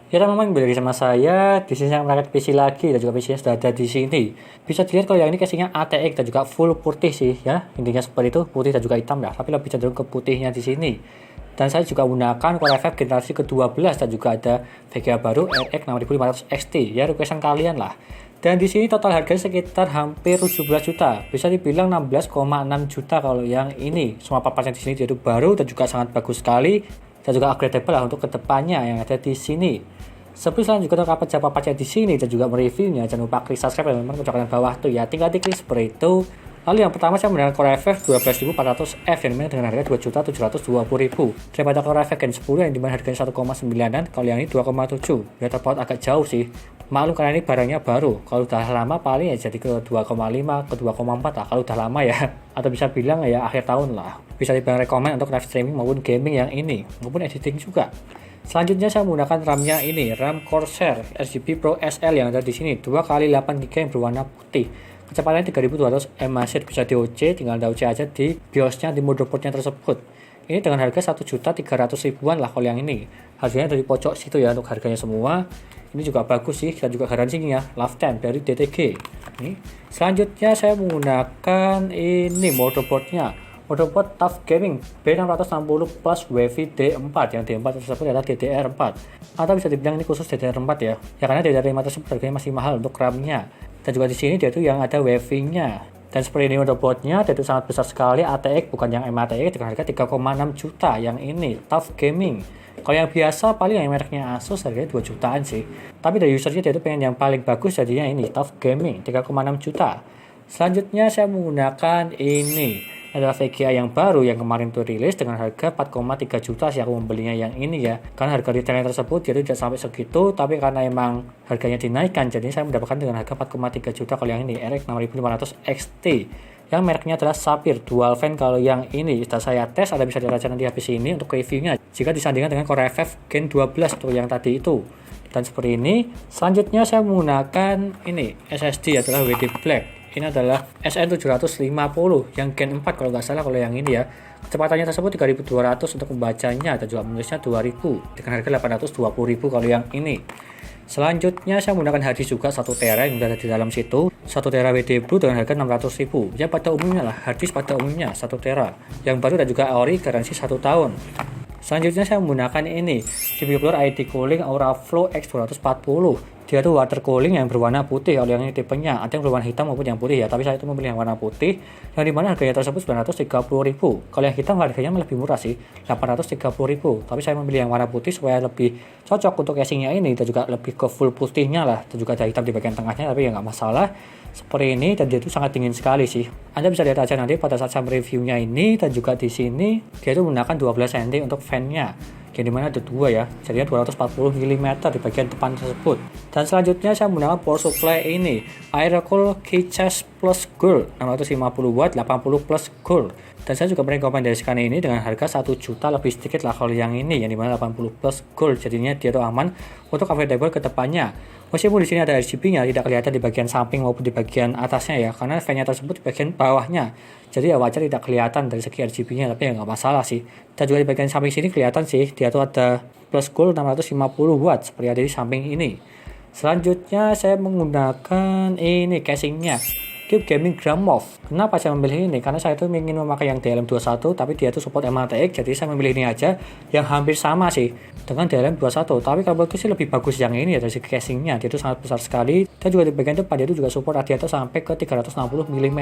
Ya memang balik sama saya, di sini saya merakit PC lagi dan juga PC-nya sudah ada di sini. Bisa dilihat kalau yang ini casingnya ATX dan juga full putih sih ya. Intinya seperti itu, putih dan juga hitam ya, tapi lebih cenderung ke putihnya di sini. Dan saya juga menggunakan Core i5 generasi ke-12 dan juga ada VGA baru RX 6500 XT ya, requestan kalian lah. Dan di sini total harganya sekitar hampir 17 juta. Bisa dibilang 16,6 juta kalau yang ini. Semua paparnya di sini itu baru dan juga sangat bagus sekali dan juga upgradable lah untuk kedepannya yang ada di sini. Sebelum selanjutnya untuk apa di sini dan juga mereviewnya, jangan lupa klik subscribe dan teman-teman di bawah tuh ya. Tinggal diklik seperti itu. Lalu yang pertama saya menggunakan Core i5 12400F yang dimana dengan harga 2.720.000 daripada Core i5 Gen 10 yang dimana harganya 1,9an, kalau yang ini 2,7. Ya terpaut agak jauh sih. Maklum karena ini barangnya baru. Kalau udah lama paling ya jadi ke 2,5 ke 2,4 lah kalau udah lama ya. Atau bisa bilang ya akhir tahun lah. Bisa dibilang rekomend untuk live streaming maupun gaming yang ini maupun editing juga. Selanjutnya saya menggunakan RAM-nya ini, RAM Corsair RGB Pro SL yang ada di sini, 2x8GB yang berwarna putih. Kecepatannya 3200 mAh, bisa di OC, tinggal anda OC aja di BIOS-nya di motherboard-nya tersebut. Ini dengan harga 1.300.000-an lah kalau yang ini. Harganya dari pojok situ ya untuk harganya semua. Ini juga bagus sih, dan juga garansinya lifetime dari DTG. Ini. Selanjutnya saya menggunakan ini motherboard-nya. Motherboard TUF Gaming B660 Plus UEFI D4 yang D4 tersebut adalah DDR4 atau bisa dibilang ini khusus DDR4 ya karena DDR5 tersebut harganya masih mahal untuk RAM-nya dan juga di sini dia itu yang ada UEFI-nya dan seperti ini motherboard-nya dia itu sangat besar sekali ATX bukan yang MATX dengan harga 3,6 juta yang ini TUF Gaming. Kalau yang biasa paling yang mereknya Asus harganya 2 jutaan sih tapi dari usernya dia itu pengen yang paling bagus jadinya ini TUF Gaming 3,6 juta. Selanjutnya saya menggunakan ini adalah VGA yang baru yang kemarin tuh rilis dengan harga 4,3 juta sih aku membelinya yang ini ya karena harga retailnya tersebut jadi tidak sampai segitu tapi karena emang harganya dinaikkan jadi saya mendapatkan dengan harga 4,3 juta kalau yang ini RX 6500 XT yang mereknya adalah Sapphire Dual Fan. Kalau yang ini sudah saya tes, ada bisa dirasakan di HP ini untuk reviewnya jika disandingkan dengan Core i5 Gen 12 tuh yang tadi itu dan seperti ini. Selanjutnya saya menggunakan ini SSD adalah WD Black. Ini adalah SN750 yang Gen 4 kalau nggak salah kalau yang ini ya. Kecepatannya tersebut 3200 untuk membacanya dan juga menulisnya 2000 dengan harga 820.000 kalau yang ini. Selanjutnya saya menggunakan hard disk juga 1 tera yang ada di dalam situ. 1 tera WD Blue dengan harga 600.000. Ya pada umumnya lah hard disk pada umumnya 1 tera. Yang baru dan juga ori garansi 1 tahun. Selanjutnya saya menggunakan ini CPU cooler ID Cooling Auraflow X240. Dia tuh water cooling yang berwarna putih. Kalau yang ini tipenya ada yang berwarna hitam maupun yang putih ya, tapi saya itu memilih yang warna putih yang dimana harganya tersebut 930.000. Kalau yang hitam harganya lebih murah sih 830.000, tapi saya memilih yang warna putih supaya lebih cocok untuk casingnya ini dan juga lebih ke full putihnya lah dan juga ada hitam di bagian tengahnya tapi ya nggak masalah seperti ini dan dia itu sangat dingin sekali sih. Anda bisa lihat aja nanti pada saat saya reviewnya ini dan juga di sini dia itu menggunakan 12 cm untuk fan-nya. Yang dimana ada dua ya, jadinya 240 mm di bagian depan tersebut. Dan selanjutnya saya menggunakan power supply ini Aerocool Keychase Plus Gold 650 watt 80 plus Gold. Dan saya juga merekomendasikan ini dengan harga 1 juta lebih sedikit lah kalau yang ini yang dimana 80 plus Gold, jadinya dia tuh aman untuk affordable ke depannya. Meskipun di sini ada RGB-nya tidak kelihatan di bagian samping maupun di bagian atasnya ya, karena fan-nya tersebut di bagian bawahnya. Jadi ya wajar tidak kelihatan dari segi RGB-nya, tapi ya nggak masalah sih. Dan juga di bagian samping sini kelihatan sih, dia tuh ada plus Gold 650 watt seperti ada di samping ini. Selanjutnya saya menggunakan ini casingnya Cube Gaming Gramov. Kenapa saya memilih ini? Karena saya itu ingin memakai yang DLM21 tapi dia itu support MATX, jadi saya memilih ini aja yang hampir sama sih dengan DLM21. Tapi kalau menurutku sih lebih bagus yang ini ya dari segi casingnya, dia itu sangat besar sekali dan juga di bagian depan dia itu juga support radiator sampai ke 360 mm.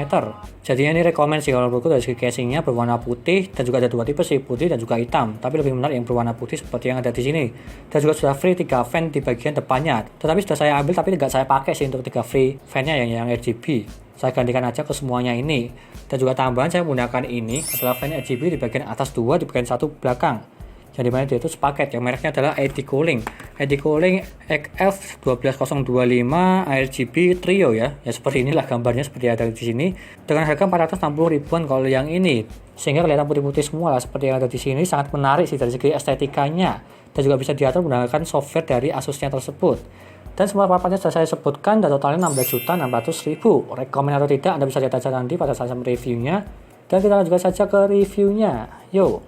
Jadi ini rekomend sih kalau menurutku dari segi casingnya berwarna putih dan juga ada dua tipe sih, putih dan juga hitam. Tapi lebih menarik yang berwarna putih seperti yang ada di sini. Dan juga sudah free 3 fan di bagian depannya. Tetapi sudah saya ambil tapi tidak saya pakai sih untuk 3 free fan-nya yang RGB. Saya gantikan aja ke semuanya ini. Dan juga tambahan saya menggunakan ini adalah fan RGB di bagian atas 2, di bagian 1 belakang. Yang dimana dia itu sepaket. Yang mereknya adalah ID Cooling. ID Cooling XF12025 RGB Trio ya. Ya seperti inilah gambarnya seperti ada di sini. Dengan harga 460.000-an kalau yang ini. Sehingga kelihatan putih-putih semua lah seperti yang ada di sini. Sangat menarik sih dari segi estetikanya. Dan juga bisa diatur menggunakan software dari Asusnya tersebut. Dan semua paparnya sudah saya sebutkan dan totalnya 16.600.000. Rekomen atau tidak Anda bisa lihat aja nanti pada saat reviewnya. Dan kita lanjutkan saja ke reviewnya. Yuk.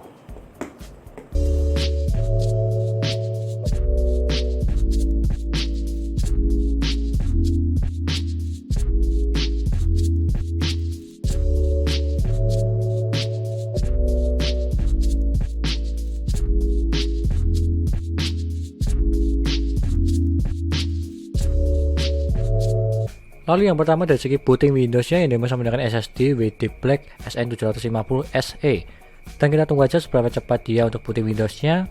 Lalu yang pertama dari segi booting Windowsnya yang dimana menggunakan SSD WD Black SN750 SE. Dan kita tunggu aja seberapa cepat dia untuk booting Windowsnya.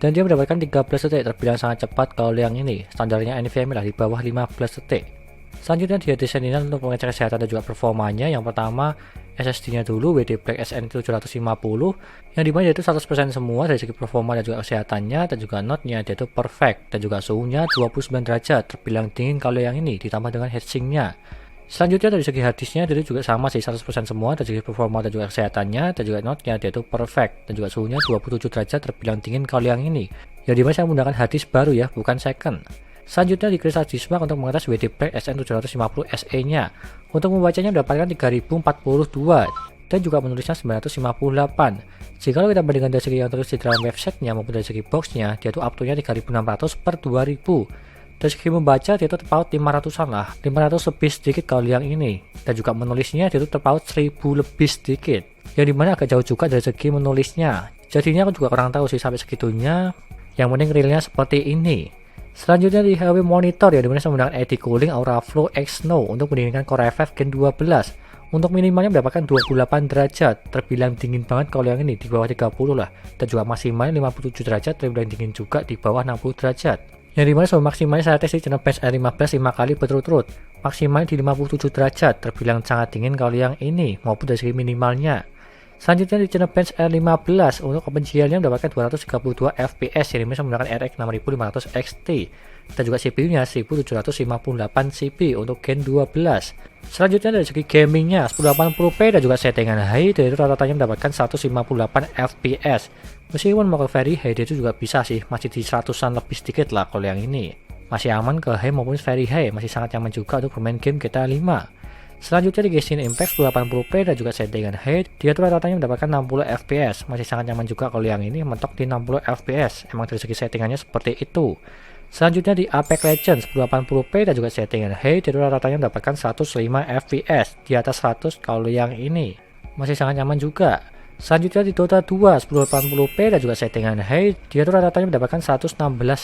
Dan dia mendapatkan 13 detik, terbilang sangat cepat kalau yang ini. Standarnya NVMe lah di bawah 15 detik. Selanjutnya dia desainkan untuk mengecek kesehatan dan juga performanya. Yang pertama SSD-nya dulu WD Black SN750 yang dimana itu 100% semua dari segi performa dan juga kesehatannya, dan juga node-nya dia itu perfect, dan juga suhunya 29 derajat, terbilang dingin kalau yang ini ditambah dengan heatsink-nya. Selanjutnya dari segi hard disk-nya dia juga sama sih 100% semua dari segi performa dan juga kesehatannya, dan juga node-nya dia itu perfect, dan juga suhunya 27 derajat, terbilang dingin kalau yang ini. Yang dimana saya menggunakan hard disk baru ya, bukan second. Selanjutnya di Crystal Diskmark untuk mengetes WD Black SN750 SE-nya. Untuk membacanya mendapatkan 3042 dan juga menulisnya 958. Jika kita bandingkan dari segi yang tertulis di dalam websitenya maupun dari segi boxnya, dia tuh up-to-nya 3600 per 2000. Dari segi membaca dia tuh terpaut 500-an lah, 500 lebih sedikit kalau yang ini. Dan juga menulisnya dia tuh terpaut 1000 lebih sedikit. Yang dimana agak jauh juga dari segi menulisnya. Jadinya aku juga kurang tahu sih sampai segitunya. Yang penting realnya seperti ini. Selanjutnya di HP monitor ya, dimana saya menggunakan AD Cooling Auraflow X Snow untuk mendinginkan Core i5 Gen 12. Untuk minimalnya mendapatkan 28 derajat, terbilang dingin banget kalau yang ini di bawah 30 lah, dan juga maksimalnya 57 derajat, terbilang dingin juga di bawah 60 derajat. Yang dimana suhu maksimalnya saya tes di Geekbench R15 5 kali berturut-turut, maksimalnya di 57 derajat, terbilang sangat dingin kalau yang ini maupun dari segi minimalnya. Selanjutnya di Geekbench R15 untuk OpenGL-nya mendapatkan 232 fps yang dimana menggunakan RX 6500 XT, dan juga CPU-nya 1758 CPU untuk Gen 12. Selanjutnya dari segi gaming-nya 1080p dan juga settingan high, dari itu rata-ratanya mendapatkan 158 fps. Meskipun mau ke very high dia itu juga bisa sih, masih di 100-an lebih sedikit lah kalau yang ini. Masih aman ke high maupun very high, masih sangat nyaman juga untuk bermain game GTA 5. Selanjutnya di Genshin Impact 1080p dan juga settingan high, dia tuh rata-ratanya mendapatkan 60 fps, masih sangat nyaman juga kalau yang ini mentok di 60 fps, emang dari segi settingannya seperti itu. Selanjutnya di Apex Legends 1080p dan juga settingan high, dia tuh rata-ratanya mendapatkan 105 fps, di atas 100 kalau yang ini, masih sangat nyaman juga. Selanjutnya di Dota 2 1080p dan juga settingan high, dia tuh rata-ratanya mendapatkan 116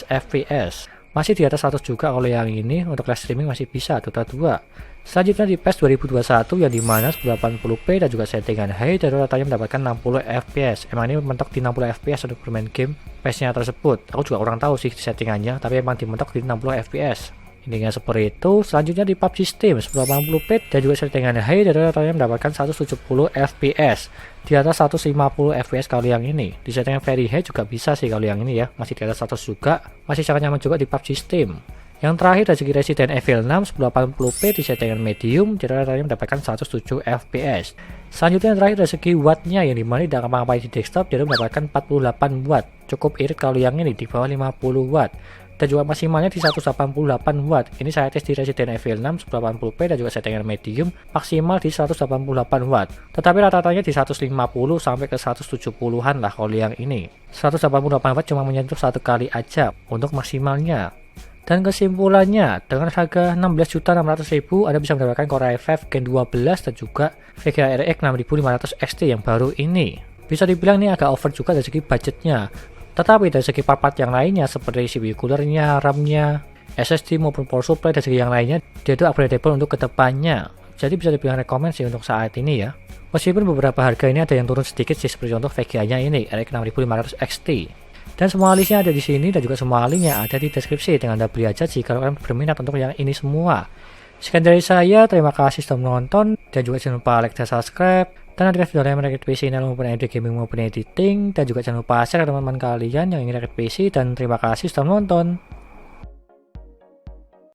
fps, masih di atas 100 juga kalau yang ini, untuk live streaming masih bisa Dota 2. Selanjutnya di PES 2021 yang dimana 1080p dan juga settingan high, dan ratanya mendapatkan 60 fps. Emang ini mentok di 60 fps untuk bermain game PES-nya tersebut. Aku juga kurang tahu sih settingannya, tapi emang dimentok di 60 fps. Intinya seperti itu. Selanjutnya di PUBG Steam 1080p dan juga settingan high, dan ratanya mendapatkan 170 fps, di atas 150 fps kalau yang ini. Di settingan very high juga bisa sih kalau yang ini ya, masih di atas 100 juga, masih sangat nyaman juga di PUBG Steam. Yang terakhir dari segi Resident Evil 6 1080p di settingan medium, jadi ratanya mendapatkan 107 fps. Selanjutnya yang terakhir dari segi wattnya, yang dimana tidak apa-apa di desktop dia mendapatkan 48 watt, cukup irit kalau yang ini di bawah 50 watt, dan juga maksimalnya di 188 watt. Ini saya tes di Resident Evil 6 1080p dan juga settingan medium, maksimal di 188 watt, tetapi rata-ratanya di 150 sampai ke 170-an lah kalau yang ini. 188 watt cuma menyentuh satu kali aja untuk maksimalnya. Dan kesimpulannya, dengan harga 16.600.000 Anda bisa mendapatkan Core i5 Gen 12 dan juga VGA RX 6500 XT yang baru ini. Bisa dibilang ini agak over juga dari segi budgetnya, tetapi dari segi part-part yang lainnya seperti CPU coolernya, RAM-nya, SSD maupun power supply dan segi yang lainnya, dia itu upgradable untuk kedepannya. Jadi bisa dibilang rekomend sih untuk saat ini ya. Meskipun beberapa harga ini ada yang turun sedikit sih, seperti contoh VGA-nya ini RX 6500 XT. Dan semua listnya ada di sini, dan juga semua linknya ada di deskripsi. Dengan Anda beli aja jika kalian berminat untuk yang ini semua. Sekian dari saya, terima kasih sudah menonton, dan juga jangan lupa like dan subscribe. Dan nantikan video lain merakit PC maupun edit gaming maupun editing, dan juga jangan lupa share ke teman-teman kalian yang ingin rakit PC, dan terima kasih sudah menonton.